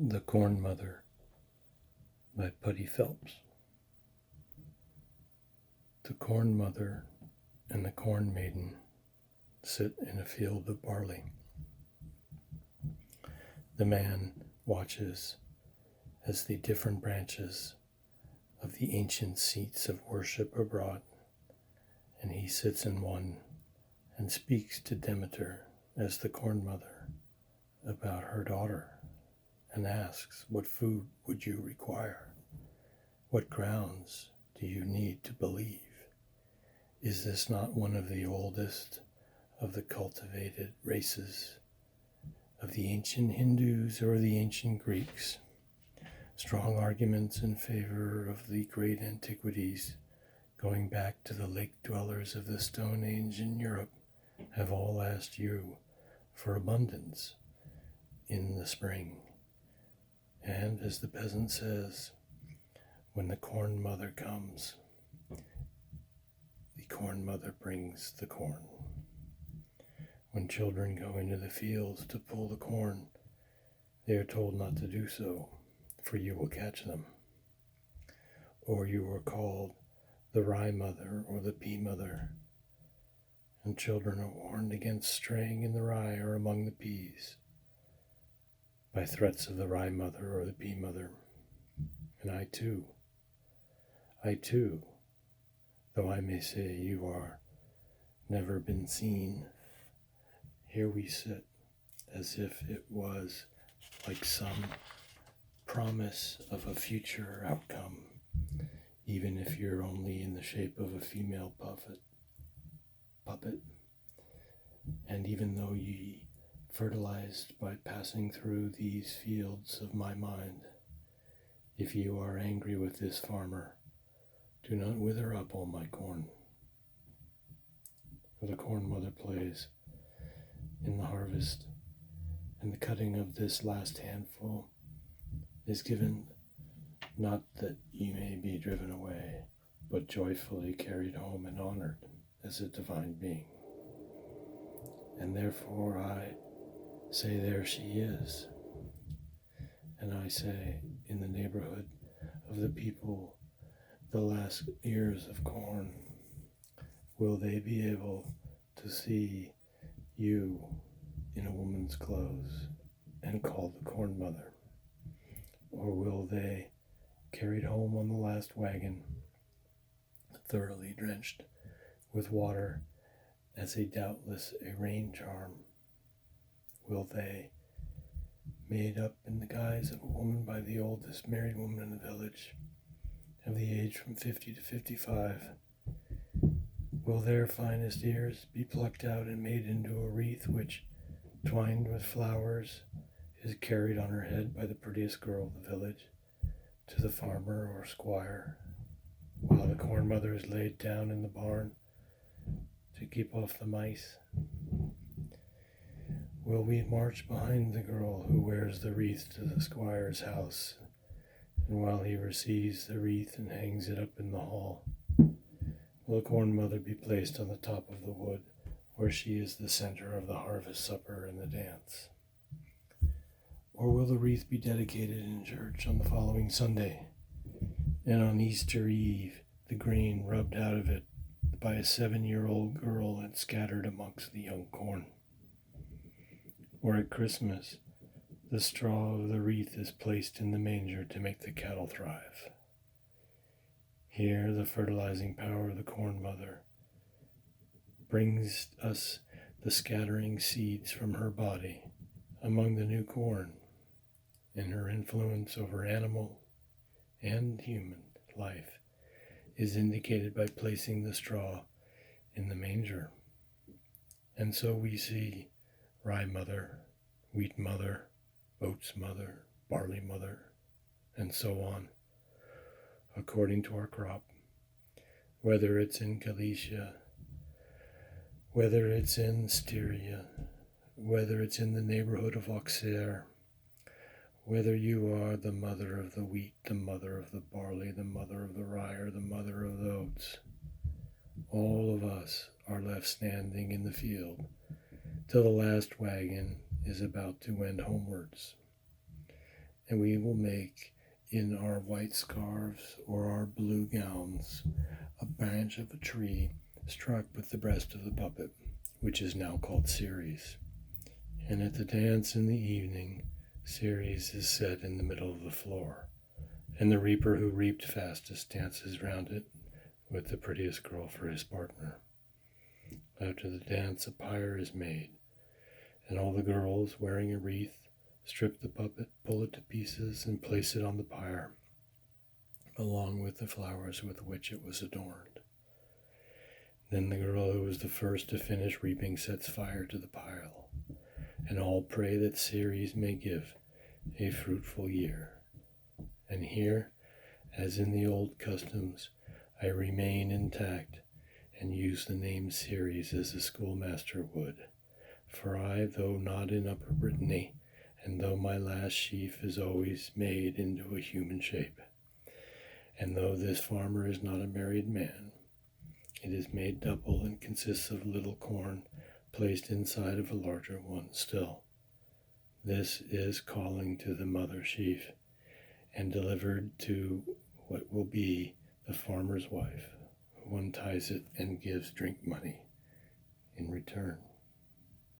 The Corn Mother by Putty Phelps. The Corn Mother and the Corn Maiden sit in a field of barley. The man watches as the different branches of the ancient seats of worship are brought, and he sits in one and speaks to Demeter as the Corn Mother about her daughter, and asks, "What food would you require? What grounds do you need to believe? Is this not one of the oldest of the cultivated races of the ancient Hindus or the ancient Greeks? Strong arguments in favor of the great antiquities, going back to the lake dwellers of the Stone Age in Europe, have all asked you for abundance in the spring. And as the peasant says, when the Corn Mother comes, the Corn Mother brings the corn. When children go into the fields to pull the corn, they are told not to do so, for you will catch them. Or you are called the Rye Mother or the Pea Mother, and children are warned against straying in the rye or among the peas by threats of the Rye Mother or the Pea Mother. And I too, though I may say you are never been seen, here we sit as if it was like some promise of a future outcome, even if you're only in the shape of a female puppet. And even though ye fertilized by passing through these fields of my mind, if you are angry with this farmer, do not wither up all my corn. For the Corn Mother plays in the harvest, and the cutting of this last handful is given not that ye may be driven away, but joyfully carried home and honored as a divine being. And therefore I say, there she is. And I say, in the neighborhood of the people, the last ears of corn, will they be able to see you in a woman's clothes and call the Corn Mother? Or will they, carried home on the last wagon, thoroughly drenched with water as doubtless a rain charm, will they, made up in the guise of a woman by the oldest married woman in the village, of the age from 50 to 55, will their finest ears be plucked out and made into a wreath which, twined with flowers, is carried on her head by the prettiest girl of the village to the farmer or squire, while the Corn Mother is laid down in the barn to keep off the mice? Will we march behind the girl who wears the wreath to the squire's house, and while he receives the wreath and hangs it up in the hall, will the Corn Mother be placed on the top of the wood, where she is the center of the harvest supper and the dance? Or will the wreath be dedicated in church on the following Sunday, and on Easter Eve the grain rubbed out of it by a 7-year-old girl and scattered amongst the young corn? Or at Christmas, the straw of the wreath is placed in the manger to make the cattle thrive? Here the fertilizing power of the Corn Mother brings us the scattering seeds from her body among the new corn, and her influence over animal and human life is indicated by placing the straw in the manger. And so we see Rye Mother, Wheat Mother, Oats Mother, Barley Mother, and so on, according to our crop, whether it's in Galicia, whether it's in Styria, whether it's in the neighborhood of Auxerre, whether you are the mother of the wheat, the mother of the barley, the mother of the rye, or the mother of the oats, all of us are left standing in the field till the last wagon is about to wend homewards. and we will make in our white scarves or our blue gowns a branch of a tree struck with the breast of the puppet, which is now called Ceres. And at the dance in the evening, Ceres is set in the middle of the floor, and the reaper who reaped fastest dances round it with the prettiest girl for his partner. After the dance, a pyre is made, and all the girls, wearing a wreath, strip the puppet, pull it to pieces, and place it on the pyre, along with the flowers with which it was adorned. Then the girl who was the first to finish reaping sets fire to the pile, and all pray that Ceres may give a fruitful year. And here, as in the old customs, I remain intact and use the name Ceres as the schoolmaster would. For I, though not in Upper Brittany, and though my last sheaf is always made into a human shape, and though this farmer is not a married man, it is made double and consists of little corn placed inside of a larger one still. This is calling to the mother sheaf, and delivered to what will be the farmer's wife, who unties it and gives drink money in return.